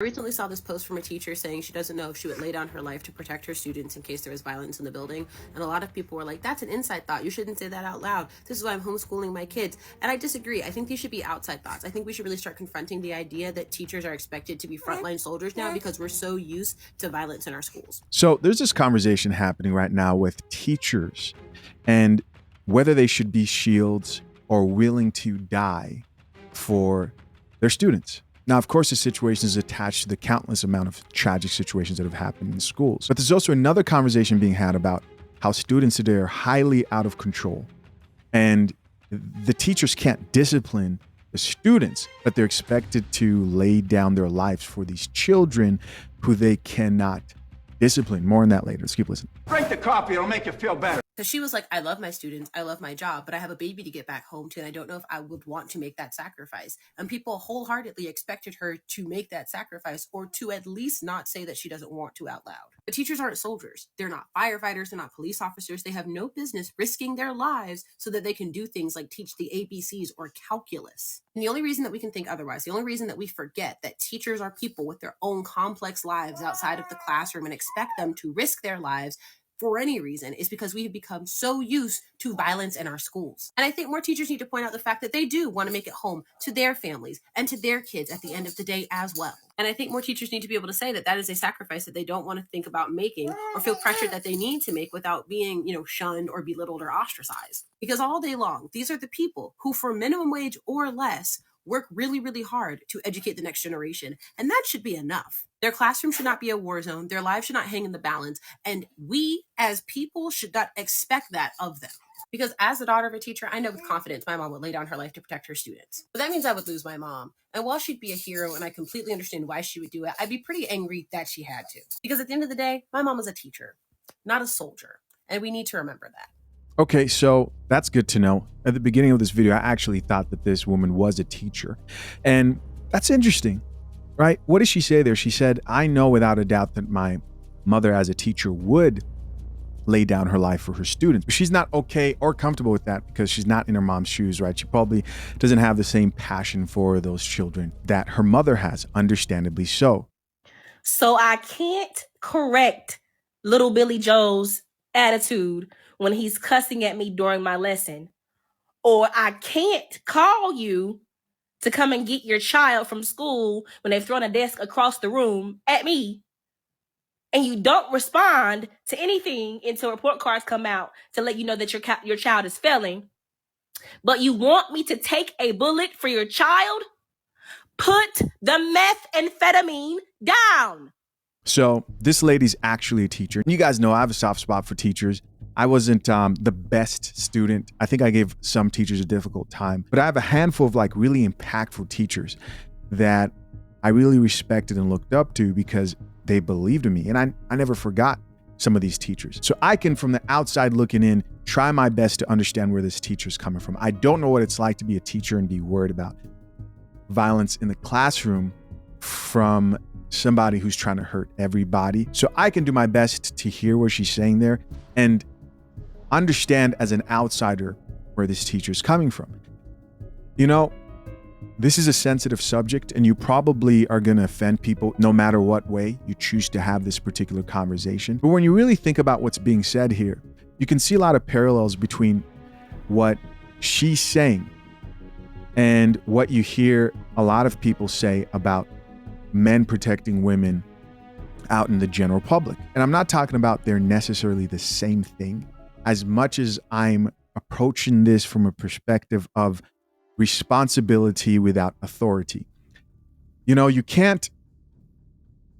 I recently saw this post from a teacher saying she doesn't know if she would lay down her life to protect her students in case there was violence in the building. And a lot of people were like, that's an inside thought. You shouldn't say that out loud. This is why I'm homeschooling my kids. And I disagree. I think these should be outside thoughts. I think we should really start confronting the idea that teachers are expected to be frontline soldiers now because we're so used to violence in our schools. So there's this conversation happening right now with teachers and whether they should be shields or willing to die for their students. Now, of course, the situation is attached to the countless amount of tragic situations that have happened in schools. But there's also another conversation being had about how students today are highly out of control. And the teachers can't discipline the students, but they're expected to lay down their lives for these children who they cannot discipline. More on that later. Let's keep listening. Drink the coffee, it'll make you feel better. Because she was like, I love my students, I love my job, but I have a baby to get back home to, and I don't know if I would want to make that sacrifice. And people wholeheartedly expected her to make that sacrifice, or to at least not say that she doesn't want to out loud. But teachers aren't soldiers. They're not firefighters. They're not police officers. They have no business risking their lives so that they can do things like teach the ABCs or calculus. And the only reason that we can think otherwise, the only reason that we forget that teachers are people with their own complex lives outside of the classroom and expect them to risk their lives for any reason, is because we have become so used to violence in our schools. And I think more teachers need to point out the fact that they do want to make it home to their families and to their kids at the end of the day as well. And I think more teachers need to be able to say that that is a sacrifice that they don't want to think about making or feel pressured that they need to make without being, shunned or belittled or ostracized. Because all day long, these are the people who, for minimum wage or less, work really, really hard to educate the next generation. And that should be enough. Their classroom should not be a war zone. Their lives should not hang in the balance. And we as people should not expect that of them. Because as the daughter of a teacher, I know with confidence my mom would lay down her life to protect her students. But that means I would lose my mom. And while she'd be a hero and I completely understand why she would do it, I'd be pretty angry that she had to. Because at the end of the day, my mom was a teacher, not a soldier. And we need to remember that. Okay, so that's good to know. At the beginning of this video, I actually thought that this woman was a teacher. And that's interesting, right? What did she say there? She said, I know without a doubt that my mother as a teacher would lay down her life for her students. But she's not okay or comfortable with that because she's not in her mom's shoes, right? She probably doesn't have the same passion for those children that her mother has, understandably so. So I can't correct little Billy Joe's attitude when he's cussing at me during my lesson. Or I can't call you to come and get your child from school when they've thrown a desk across the room at me. And you don't respond to anything until report cards come out to let you know that your child is failing. But you want me to take a bullet for your child? Put the methamphetamine down. So this lady's actually a teacher. You guys know I have a soft spot for teachers. I wasn't the best student. I think I gave some teachers a difficult time, but I have a handful of really impactful teachers that I really respected and looked up to because they believed in me. And I never forgot some of these teachers. So I can, from the outside looking in, try my best to understand where this teacher's coming from. I don't know what it's like to be a teacher and be worried about violence in the classroom from somebody who's trying to hurt everybody. So I can do my best to hear what she's saying there and understand as an outsider where this teacher is coming from. This is a sensitive subject and you probably are going to offend people no matter what way you choose to have this particular conversation. But when you really think about what's being said here, you can see a lot of parallels between what she's saying and what you hear a lot of people say about men protecting women out in the general public. And I'm not talking about they're necessarily the same thing as much as I'm approaching this from a perspective of responsibility without authority. You can't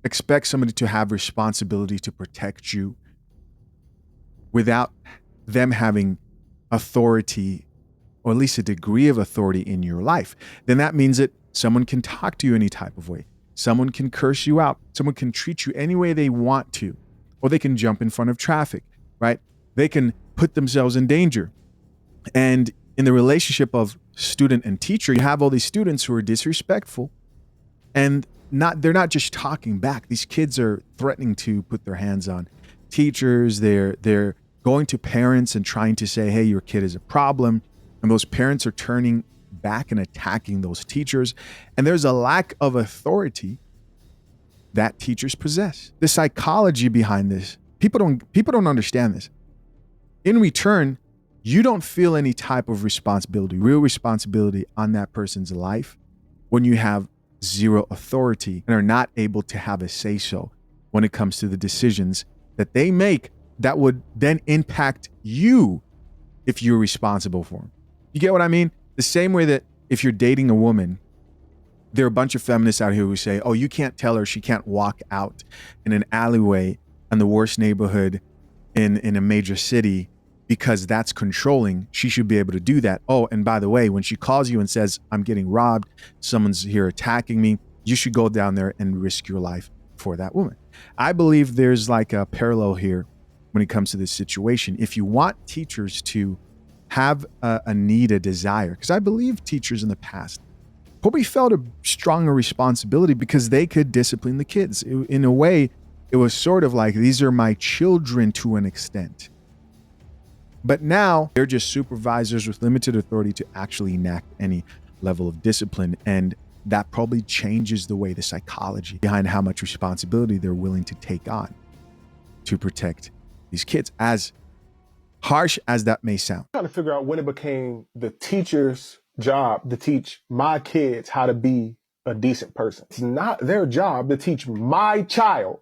expect somebody to have responsibility to protect you without them having authority, or at least a degree of authority in your life. Then that means that someone can talk to you any type of way. Someone can curse you out. Someone can treat you any way they want to, or they can jump in front of traffic, right? They can put themselves in danger. And in the relationship of student and teacher, you have all these students who are disrespectful and they're not just talking back. These kids are threatening to put their hands on teachers. They're going to parents and trying to say, hey, your kid is a problem. And those parents are turning back and attacking those teachers. And there's a lack of authority that teachers possess. The psychology behind this, people don't understand this. In return, you don't feel any type of responsibility, real responsibility on that person's life when you have zero authority and are not able to have a say-so when it comes to the decisions that they make that would then impact you if you're responsible for them. You get what I mean? The same way that if you're dating a woman, there are a bunch of feminists out here who say, oh, you can't tell her she can't walk out in an alleyway in the worst neighborhood in a major city because that's controlling. She should be able to do that. Oh, and by the way, when she calls you and says, I'm getting robbed, someone's here attacking me, you should go down there and risk your life for that woman. I believe there's like a parallel here when it comes to this situation. If you want teachers to have a need, a desire, because I believe teachers in the past probably felt a stronger responsibility because they could discipline the kids. In a way, it was sort of like, these are my children to an extent. But now they're just supervisors with limited authority to actually enact any level of discipline. And that probably changes the way, the psychology behind how much responsibility they're willing to take on to protect these kids, as harsh as that may sound. I'm trying to figure out when it became the teacher's job to teach my kids how to be a decent person. It's not their job to teach my child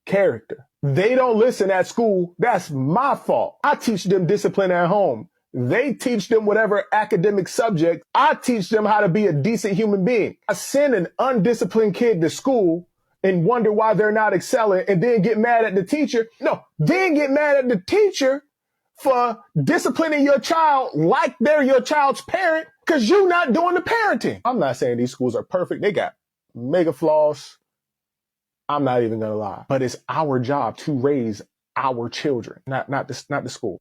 character. They don't listen at school. That's my fault. I teach them discipline at home. They teach them whatever academic subject. I teach them how to be a decent human being. I send an undisciplined kid to school and wonder why they're not excelling and then get mad at the teacher. No, then get mad at the teacher for disciplining your child like they're your child's parent because you're not doing the parenting. I'm not saying these schools are perfect. They got mega flaws. I'm not even going to lie. But it's our job to raise our children, not the school.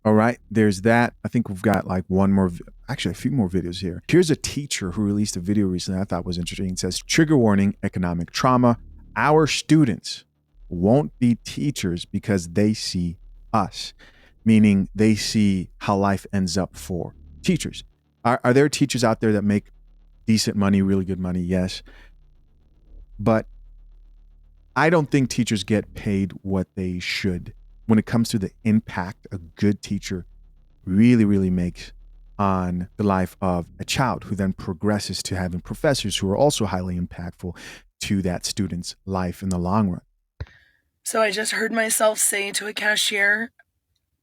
All right, there's that. I think we've got like actually a few more videos here. Here's a teacher who released a video recently I thought was interesting. It says, trigger warning, economic trauma. Our students won't be teachers because they see us, meaning they see how life ends up for teachers. Are there teachers out there that make decent money, really good money? Yes. But I don't think teachers get paid what they should when it comes to the impact a good teacher really, really makes on the life of a child, who then progresses to having professors who are also highly impactful to that student's life in the long run. So I just heard myself say to a cashier,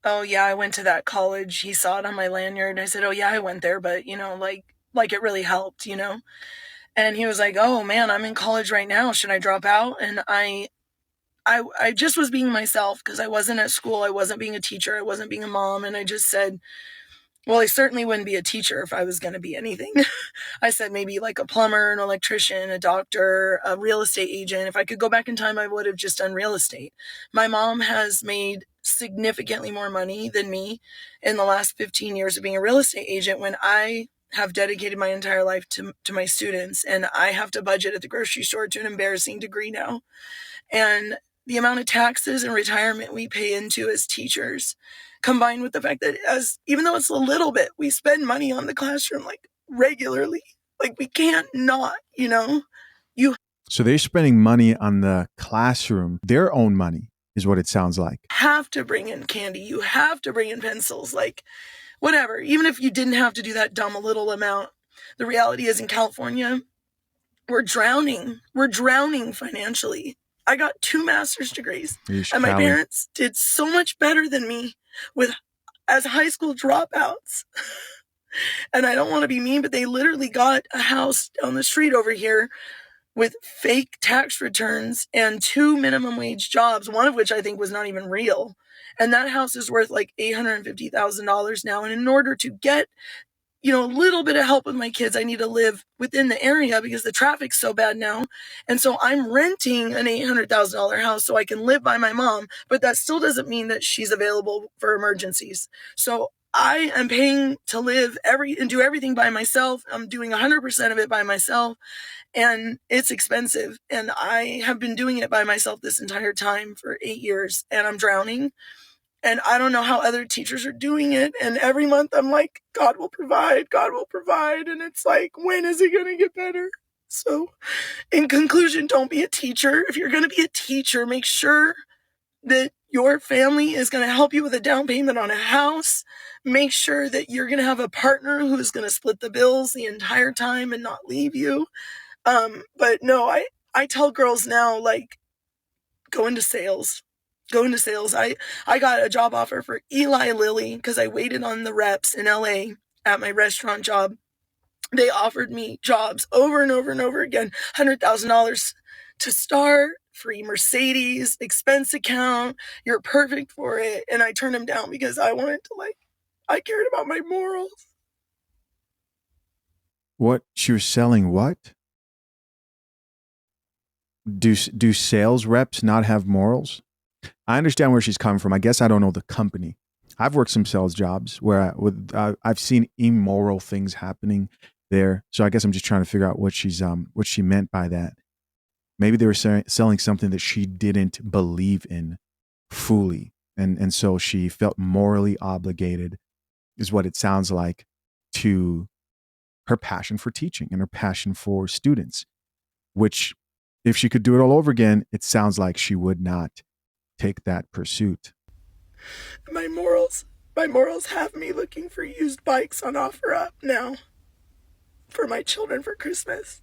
oh yeah, I went to that college. He saw it on my lanyard. I said, oh yeah, I went there, but like it really helped, And he was like, oh man, I'm in college right now. Should I drop out? And I just was being myself because I wasn't at school. I wasn't being a teacher. I wasn't being a mom. And I just said, well, I certainly wouldn't be a teacher if I was going to be anything. I said maybe like a plumber, an electrician, a doctor, a real estate agent. If I could go back in time, I would have just done real estate. My mom has made significantly more money than me in the last 15 years of being a real estate agent, when I have dedicated my entire life to my students, and I have to budget at the grocery store to an embarrassing degree now. And the amount of taxes and retirement we pay into as teachers, combined with the fact that even though it's a little bit, we spend money on the classroom like regularly. Like we can't not, So they're spending money on the classroom, their own money is what it sounds like. Have to bring in candy. You have to bring in pencils, like whatever. Even if you didn't have to do that dumb little amount, the reality is in California, we're drowning. We're drowning financially. I got 2 master's degrees, and my parents did so much better than me as high school dropouts. And I don't want to be mean, but they literally got a house down the street over here with fake tax returns and 2 minimum wage jobs, one of which I think was not even real. And that house is worth like $850,000 now. And in order to get a little bit of help with my kids, I need to live within the area because the traffic's so bad now. And so I'm renting an $800,000 house so I can live by my mom, but that still doesn't mean that she's available for emergencies. So I am paying to live and do everything by myself. I'm doing 100% of it by myself, and it's expensive. And I have been doing it by myself this entire time for 8 years, and I'm drowning. And I don't know how other teachers are doing it. And every month I'm like, God will provide, God will provide. And it's like, when is it going to get better? So, in conclusion, don't be a teacher. If you're going to be a teacher, make sure that your family is going to help you with a down payment on a house. Make sure that you're going to have a partner who's going to split the bills the entire time and not leave you. But no, I tell girls now, like, go into sales. Go into sales. I got a job offer for Eli Lilly because I waited on the reps in LA at my restaurant job. They offered me jobs over and over and over again, $100,000 to start, free Mercedes, expense account. You're perfect for it. And I turned them down because I wanted to, like, I cared about my morals. What? She was selling what? Do sales reps not have morals? I understand where she's coming from. I guess I don't know the company. I've worked some sales jobs where I've seen immoral things happening there. So I guess I'm just trying to figure out what she meant by that. Maybe they were selling something that she didn't believe in fully, and so she felt morally obligated, is what it sounds like, to her passion for teaching and her passion for students. Which, if she could do it all over again, it sounds like she would not take that pursuit. My morals have me looking for used bikes on OfferUp now for my children for Christmas.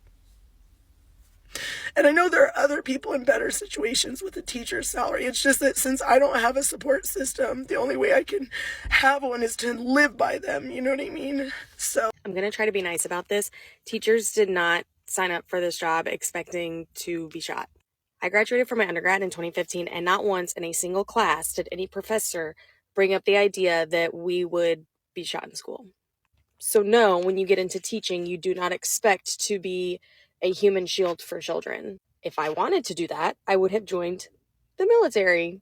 And I know there are other people in better situations with a teacher's salary. It's just that since I don't have a support system, the only way I can have one is to live by them. You know what I mean? So I'm going to try to be nice about this. Teachers did not sign up for this job expecting to be shot. I graduated from my undergrad in 2015, and not once in a single class did any professor bring up the idea that we would be shot in school. So no, when you get into teaching, you do not expect to be a human shield for children. If I wanted to do that, I would have joined the military.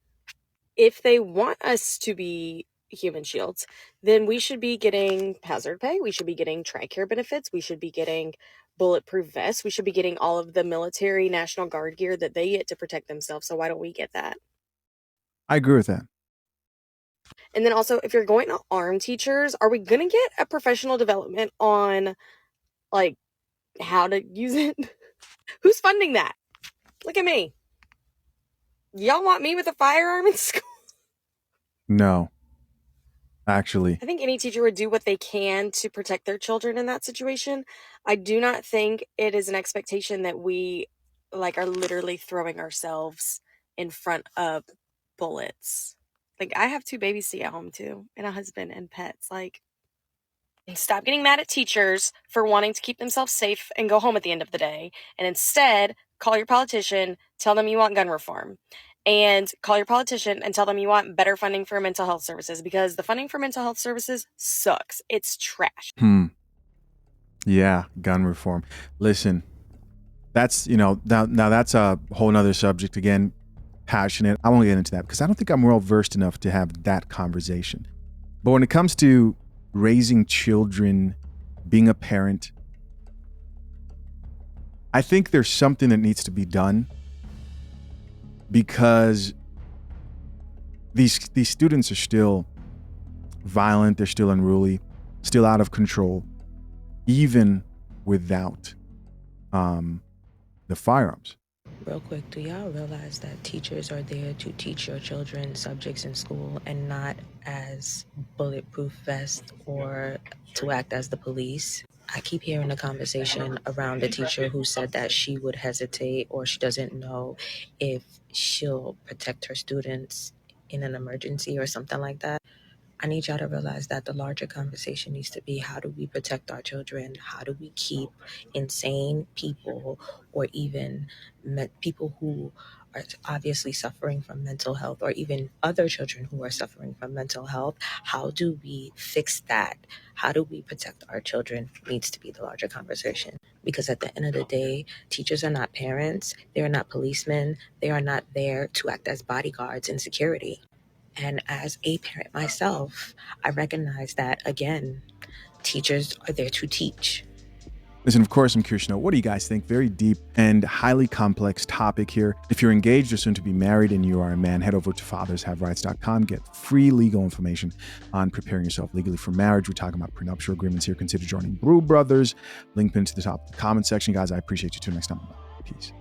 If they want us to be human shields, then we should be getting hazard pay. We should be getting TRICARE benefits. We should be getting bulletproof vests. We should be getting all of the military National Guard gear that they get to protect themselves. So why don't we get that? I agree with that. And then also, if you're going to arm teachers, are we going to get a professional development on, like, how to use it? Who's funding that? Look at me. Y'all want me with a firearm in school? No, actually. I think any teacher would do what they can to protect their children in that situation. I do not think it is an expectation that we, like, are literally throwing ourselves in front of bullets. Like, I have 2 babies to get home to, and a husband and pets. Like, stop getting mad at teachers for wanting to keep themselves safe and go home at the end of the day. And instead, call your politician, tell them you want gun reform. And call your politician and tell them you want better funding for mental health services, because the funding for mental health services sucks. It's trash. Yeah, gun reform. Listen, that's, now that's a whole nother subject. Again, passionate. I won't get into that because I don't think I'm well versed enough to have that conversation. But when it comes to raising children, being a parent, I think there's something that needs to be done, because these students are still violent, they're still unruly, still out of control, even without the firearms. Real quick, do y'all realize that teachers are there to teach your children subjects in school and not as bulletproof vests or to act as the police? I keep hearing a conversation around a teacher who said that she would hesitate or she doesn't know if she'll protect her students in an emergency or something like that. I need y'all to realize that the larger conversation needs to be, how do we protect our children? How do we keep insane people, or even people who are obviously suffering from mental health, or even other children who are suffering from mental health? How do we fix that? How do we protect our children needs to be the larger conversation. Because at the end of the day, teachers are not parents. They are not policemen. They are not there to act as bodyguards in security. And as a parent myself, I recognize that, again, teachers are there to teach. Listen, of course, I'm curious to know, what do you guys think? Very deep and highly complex topic here. If you're engaged or soon to be married and you are a man, head over to fathershaverights.com. Get free legal information on preparing yourself legally for marriage. We're talking about prenuptial agreements here. Consider joining Brew Brothers. Link pinned to the top of the comment section. Guys, I appreciate you. Till next time. Peace.